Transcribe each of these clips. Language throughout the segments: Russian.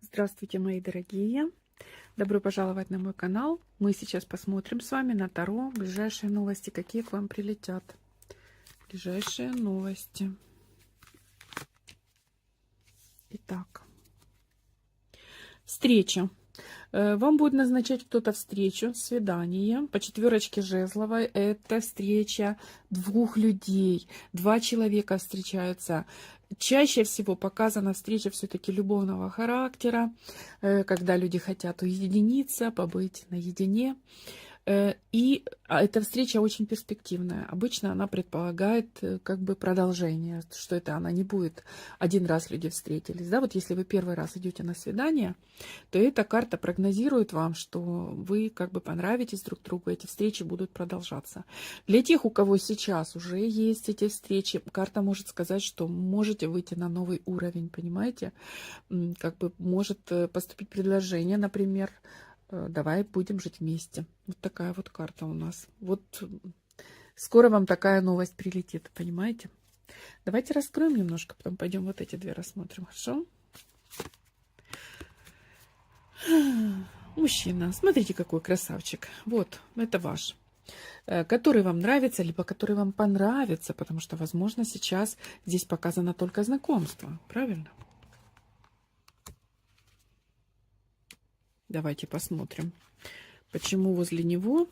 Здравствуйте, мои дорогие! Добро пожаловать на мой канал. Мы сейчас посмотрим с вами на Таро ближайшие новости, какие к вам прилетят. Ближайшие новости. Итак, встреча. Вам будет назначать кто-то встречу, свидание. По четверочке жезловой это встреча двух людей. Два человека встречаются. Чаще всего показана встреча все-таки любовного характера, когда люди хотят уединиться, побыть наедине. И эта встреча очень перспективная. Обычно она предполагает как бы продолжение, что это она не будет один раз люди встретились. Да? Вот если вы первый раз идете на свидание, то эта карта прогнозирует вам, что вы как бы понравитесь друг другу, эти встречи будут продолжаться. Для тех, у кого сейчас уже есть эти встречи, карта может сказать, что можете выйти на новый уровень, понимаете? Как бы может поступить предложение, например, давай будем жить вместе. Вот такая вот карта у нас. Вот скоро вам такая новость прилетит, понимаете? Давайте раскроем немножко, потом пойдем вот эти две рассмотрим, хорошо? Мужчина, смотрите, какой красавчик. Вот, это ваш. Который вам нравится, либо который вам понравится, потому что, возможно, сейчас здесь показано только знакомство, правильно? Давайте посмотрим, почему возле него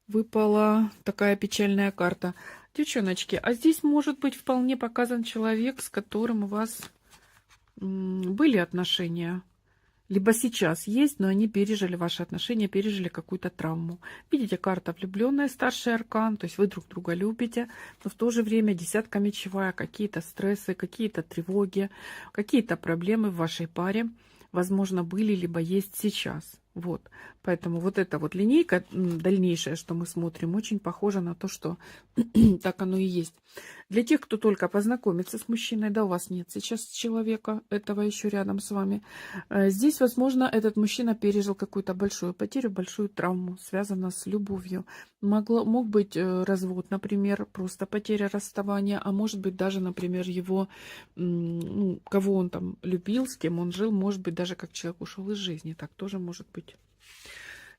выпала такая печальная карта. Девчоночки, а здесь может быть вполне показан человек, с которым у вас были отношения. Либо сейчас есть, но они пережили ваши отношения, пережили какую-то травму. Видите, карта влюбленная, старший аркан, то есть вы друг друга любите, но в то же время десятка мечевая, какие-то стрессы, какие-то тревоги, какие-то проблемы в вашей паре, возможно, были, либо есть сейчас. Вот, поэтому вот эта вот линейка дальнейшая, что мы смотрим, очень похожа на то, что так оно и есть. Для тех, кто только познакомится с мужчиной, да, у вас нет сейчас человека этого еще рядом с вами, здесь, возможно, этот мужчина пережил какую-то большую потерю, большую травму, связанную с любовью. Мог быть развод, например, просто потеря, расставания, а может быть даже, например, его, кого он там любил, с кем он жил, может быть даже как человек ушел из жизни, так тоже может быть.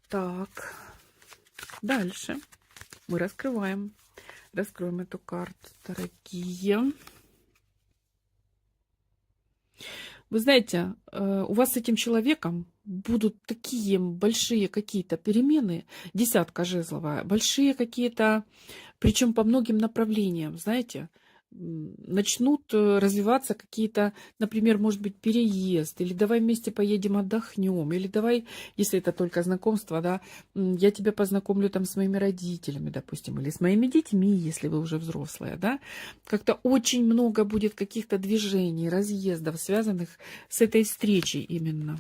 Так, дальше мы раскроем эту карту, дорогие. Вы знаете, у вас с этим человеком будут такие большие какие-то перемены, десятка жезловая, большие какие-то, причем по многим направлениям, знаете, начнут развиваться какие-то, например, может быть, переезд, или давай вместе поедем отдохнем, или давай, если это только знакомство, да, я тебя познакомлю там с моими родителями, допустим, или с моими детьми, если вы уже взрослая, да, как-то очень много будет каких-то движений, разъездов, связанных с этой встречей именно.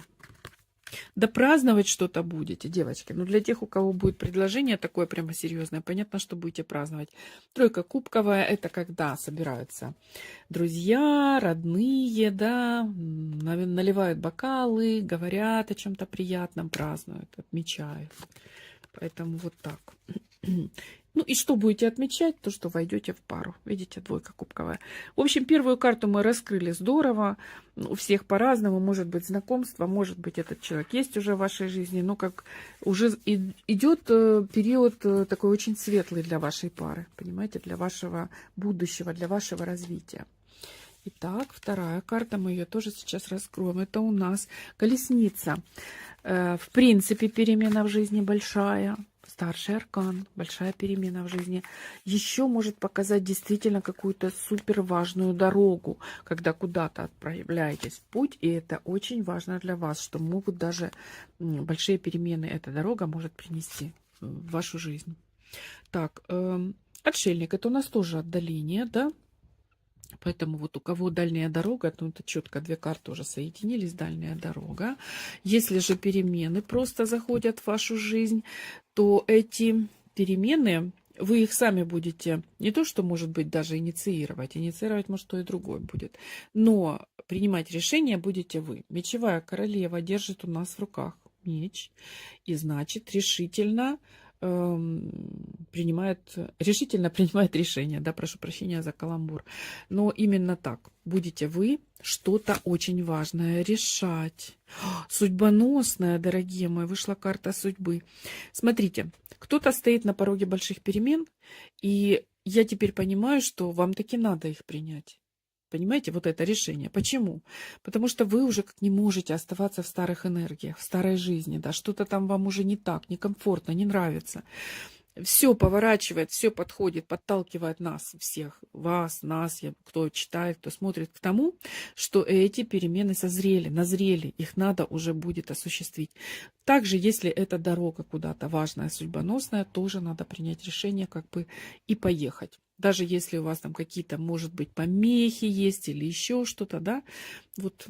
Да праздновать что-то будете, девочки. Но для тех, у кого будет предложение такое прямо серьезное, понятно, что будете праздновать. Тройка кубковая — это когда собираются друзья, родные, да, наливают бокалы, говорят о чем-то приятном, празднуют, отмечают. Поэтому вот так. Ну и что будете отмечать? То, что войдете в пару. Видите, двойка кубковая. В общем, первую карту мы раскрыли здорово. У всех по-разному. Может быть, знакомство, может быть, этот человек есть уже в вашей жизни. Но как уже идет период такой очень светлый для вашей пары. Понимаете, для вашего будущего, для вашего развития. Итак, вторая карта, мы ее тоже сейчас раскроем. Это у нас колесница. В принципе, перемена в жизни большая. Старший аркан, большая перемена в жизни. Еще может показать действительно какую-то супер важную дорогу, когда куда-то отправляетесь в путь, и это очень важно для вас, что могут даже большие перемены эта дорога может принести в вашу жизнь. Так, отшельник, это у нас тоже отдаление, да? Поэтому вот у кого дальняя дорога, то это четко две карты уже соединились, дальняя дорога. Если же перемены просто заходят в вашу жизнь, то эти перемены, вы их сами будете, не то что, может быть, даже инициировать может, то и другое будет, но принимать решения будете вы. Мечевая королева держит у нас в руках меч, и значит решительно решительно принимает решение, да, прошу прощения за каламбур. Но именно так будете вы что-то очень важное решать. Судьбоносная, дорогие мои, вышла карта судьбы. Смотрите, кто-то стоит на пороге больших перемен, и я теперь понимаю, что вам таки надо их принять. Понимаете, вот это решение. Почему? Потому что вы уже как не можете оставаться в старых энергиях, в старой жизни, да, что-то там вам уже не так, некомфортно, не нравится. Все поворачивает, все подходит, подталкивает нас всех, вас, нас, кто читает, кто смотрит, к тому, что эти перемены созрели, назрели, их надо уже будет осуществить. Также, если это дорога куда-то важная, судьбоносная, тоже надо принять решение как бы и поехать. Даже если у вас там какие-то, может быть, помехи есть или еще что-то, да, вот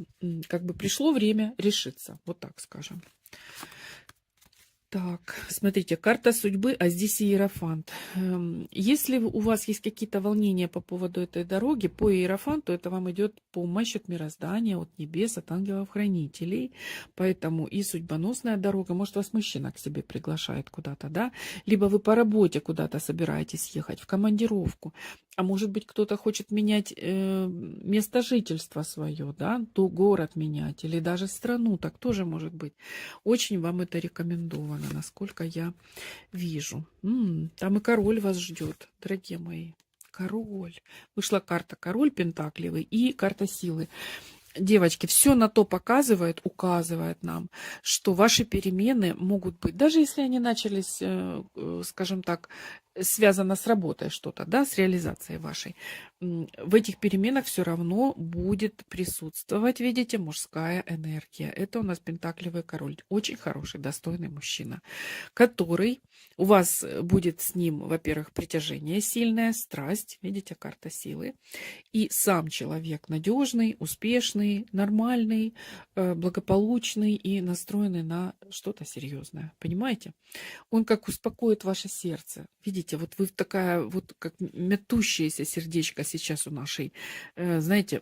как бы пришло время решиться, вот так скажем. Так, смотрите, карта судьбы, а здесь иерофант. Если у вас есть какие-то волнения по поводу этой дороги, по иерофанту это вам идет помощь от мироздания, от небес, от ангелов-хранителей. Поэтому и судьбоносная дорога, может, вас мужчина к себе приглашает куда-то, да? Либо вы по работе куда-то собираетесь ехать, в командировку. А может быть, кто-то хочет менять место жительства свое, да, то город менять, или даже страну, так тоже может быть. Очень вам это рекомендовано, насколько я вижу. Там и король вас ждет, дорогие мои. Король. Вышла карта король пентаклевый и карта силы. Девочки, все на то показывает, указывает нам, что ваши перемены могут быть, даже если они начались, скажем так, связано с работой что-то, да, с реализацией вашей, в этих переменах все равно будет присутствовать, видите, мужская энергия. Это у нас пентаклевый король, очень хороший, достойный мужчина, который у вас будет с ним, во-первых, притяжение сильное, страсть, видите, карта силы, и сам человек надежный, успешный, нормальный, благополучный и настроенный на что-то серьезное. Понимаете? Он как успокоит ваше сердце. Видите, вот вы такая, вот как метущееся сердечко сейчас у нашей, знаете,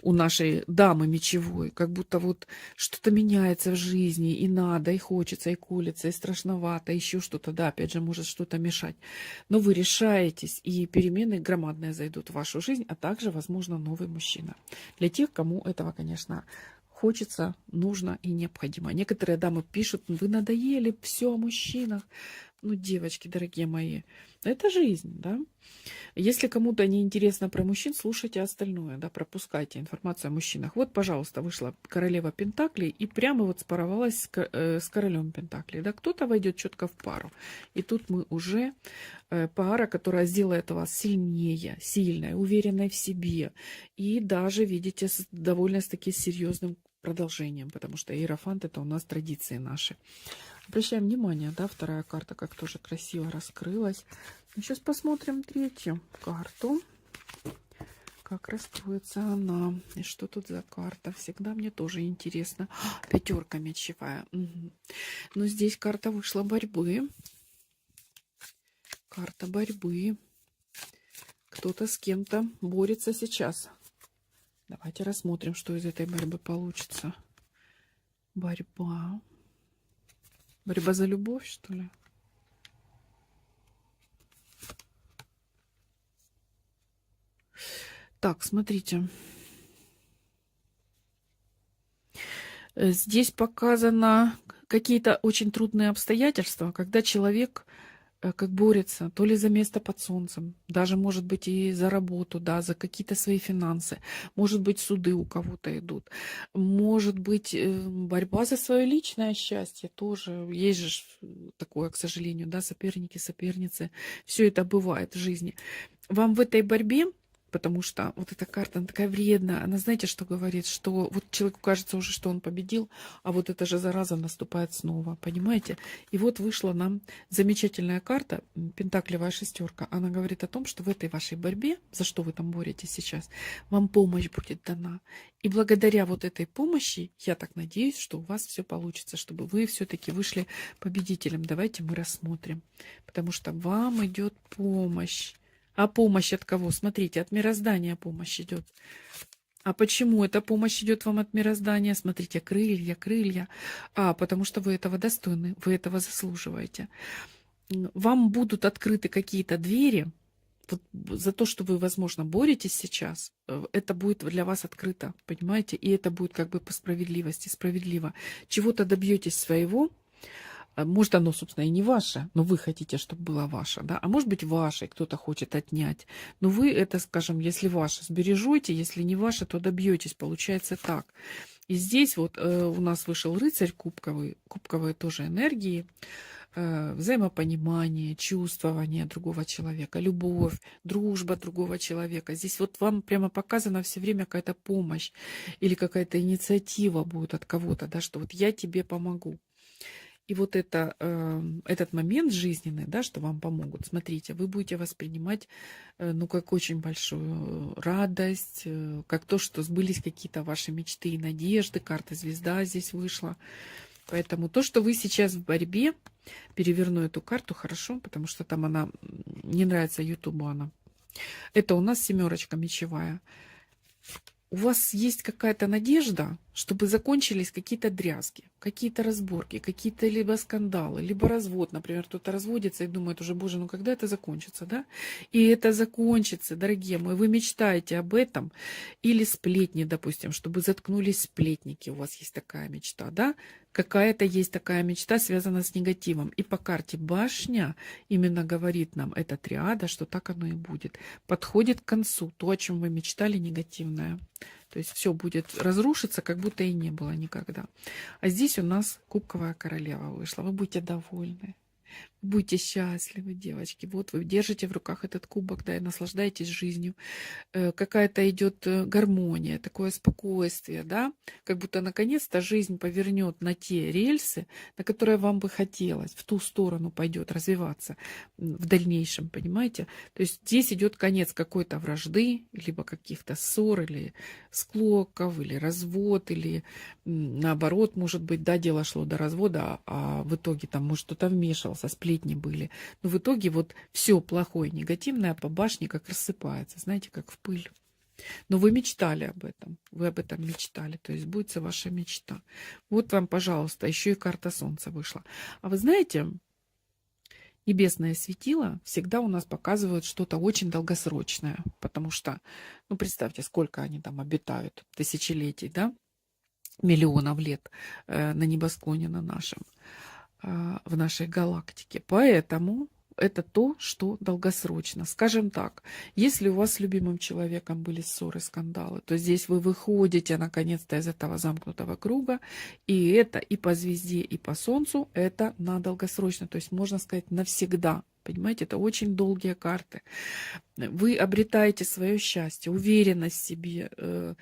у нашей дамы мечевой, как будто вот что-то меняется в жизни, и надо, и хочется, и колется, и страшновато, еще что-то, да, опять же, может что-то мешать. Но вы решаетесь, и перемены громадные зайдут в вашу жизнь, а также, возможно, новый мужчина. Для тех, кому этого, конечно, хочется, нужно и необходимо. Некоторые дамы пишут: вы надоели, все о мужчинах. Ну, девочки, дорогие мои, это жизнь, да? Если кому-то не интересно про мужчин, слушайте остальное, да, пропускайте информацию о мужчинах. Вот, пожалуйста, вышла королева Пентаклей и прямо вот спаровалась с королем Пентаклей. Да, кто-то войдет четко в пару. И тут мы уже пара, которая сделает вас сильнее, сильной, уверенной в себе. И даже, видите, довольно таки серьезным продолжением, потому что иерофант — это у нас традиции наши. Обращаем внимание, да, вторая карта как тоже красиво раскрылась. Сейчас посмотрим третью карту. Как раскроется она. И что тут за карта? Всегда мне тоже интересно. Пятерка мечевая. Угу. Но здесь карта вышла борьбы. Карта борьбы. Кто-то с кем-то борется сейчас. Давайте рассмотрим, что из этой борьбы получится. Борьба. Борьба за любовь, что ли? Так, смотрите. Здесь показано какие-то очень трудные обстоятельства, когда человек как борется, то ли за место под солнцем, даже, может быть, и за работу, да, за какие-то свои финансы. Может быть, суды у кого-то идут. Может быть, борьба за свое личное счастье тоже. Есть же такое, к сожалению, да, соперники, соперницы. Все это бывает в жизни. Вам в этой борьбе, потому что вот эта карта, она такая вредная, она, знаете, что говорит? Что вот человеку кажется уже, что он победил, а вот эта же зараза наступает снова, понимаете? И вот вышла нам замечательная карта, пентаклевая шестерка. Она говорит о том, что в этой вашей борьбе, за что вы там боретесь сейчас, вам помощь будет дана. И благодаря вот этой помощи, я так надеюсь, что у вас все получится, чтобы вы все-таки вышли победителем. Давайте мы рассмотрим, потому что вам идет помощь. А помощь от кого? Смотрите, от мироздания помощь идет. А почему эта помощь идет вам от мироздания? Смотрите, крылья, крылья. Потому что вы этого достойны, вы этого заслуживаете. Вам будут открыты какие-то двери. Вот за то, что вы, возможно, боретесь сейчас, это будет для вас открыто, понимаете? И это будет как бы по справедливости, справедливо. Чего-то добьетесь своего. Может, оно, собственно, и не ваше, но вы хотите, чтобы было ваше, да? А может быть, ваше, и кто-то хочет отнять. Но вы это, скажем, если ваше, сбережете, если не ваше, то добьетесь. Получается так. И здесь вот у нас вышел рыцарь кубковый, кубковые тоже энергии, взаимопонимание, чувствование другого человека, любовь, дружба другого человека. Здесь вот вам прямо показана все время какая-то помощь или какая-то инициатива будет от кого-то, да, что вот я тебе помогу. И вот это, этот момент жизненный, да, что вам помогут, смотрите, вы будете воспринимать, ну, как очень большую радость, как то, что сбылись какие-то ваши мечты и надежды, карта звезда здесь вышла. Поэтому то, что вы сейчас в борьбе, переверну эту карту, хорошо, потому что там она не нравится Ютубу, она. Это у нас семерочка мечевая. У вас есть какая-то надежда, чтобы закончились какие-то дрязги, какие-то разборки, какие-то либо скандалы, либо развод. Например, кто-то разводится и думает уже, боже, ну когда это закончится, да? И это закончится, дорогие мои. Вы мечтаете об этом. Или сплетни, допустим, чтобы заткнулись сплетники. У вас есть такая мечта, да? Какая-то есть такая мечта, связана с негативом. И по карте башня именно говорит нам, эта триада, что так оно и будет. Подходит к концу то, о чем вы мечтали, негативное. То есть все будет разрушиться, как будто и не было никогда. А здесь у нас кубковая королева вышла. Вы будете довольны. Будьте счастливы, девочки. Вот вы держите в руках этот кубок, да, и наслаждаетесь жизнью. Какая-то идет гармония, такое спокойствие, да, как будто наконец-то жизнь повернет на те рельсы, на которые вам бы хотелось, в ту сторону пойдет развиваться в дальнейшем, понимаете? То есть здесь идет конец какой-то вражды, либо каких-то ссор, или склоков, или развод, или наоборот, может быть, да, дело шло до развода, а в итоге там, может, кто-то вмешивался, сплетни были. Но в итоге вот все плохое, негативное по башне как рассыпается, знаете, как в пыль. Но вы мечтали об этом, вы об этом мечтали, то есть сбудется ваша мечта. Вот вам, пожалуйста, еще и карта Солнца вышла. А вы знаете, небесное светило всегда у нас показывают что-то очень долгосрочное, потому что, ну, представьте, сколько они там обитают, тысячелетий, да, миллионов лет на небосклоне на нашем, в нашей галактике. Поэтому это то, что долгосрочно. Скажем так, если у вас с любимым человеком были ссоры, скандалы, то здесь вы выходите наконец-то из этого замкнутого круга, и это и по звезде, и по Солнцу, это на долгосрочно, то есть можно сказать навсегда. Понимаете, это очень долгие карты. Вы обретаете свое счастье, уверенность в себе,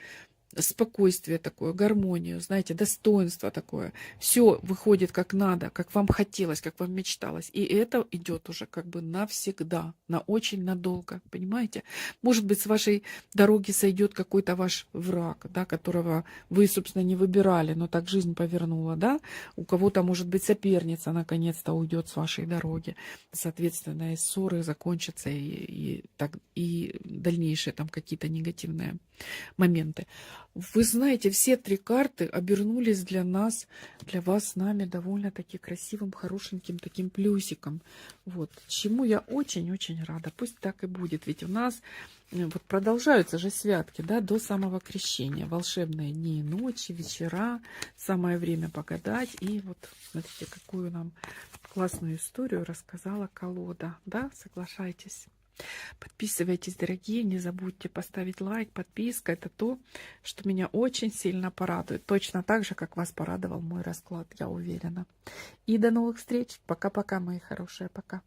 спокойствие такое, гармонию, знаете, достоинство такое. Все выходит как надо, как вам хотелось, как вам мечталось. И это идет уже как бы навсегда, на очень надолго, понимаете? Может быть, с вашей дороги сойдет какой-то ваш враг, да, которого вы, собственно, не выбирали, но так жизнь повернула, да? У кого-то, может быть, соперница наконец-то уйдет с вашей дороги. Соответственно, и ссоры закончатся, и дальнейшие там какие-то негативные моменты. Вы знаете, все три карты обернулись для нас, для вас с нами довольно-таки красивым, хорошеньким таким плюсиком. Вот. Чему я очень-очень рада. Пусть так и будет. Ведь у нас вот продолжаются же святки, да, до самого крещения. Волшебные дни и ночи, вечера. Самое время погадать. И вот, смотрите, какую нам классную историю рассказала колода. Да, соглашайтесь. Подписывайтесь, дорогие, не забудьте поставить лайк, подписка. Это то, что меня очень сильно порадует. Точно так же, как вас порадовал мой расклад, я уверена. И до новых встреч. Пока-пока, мои хорошие, пока.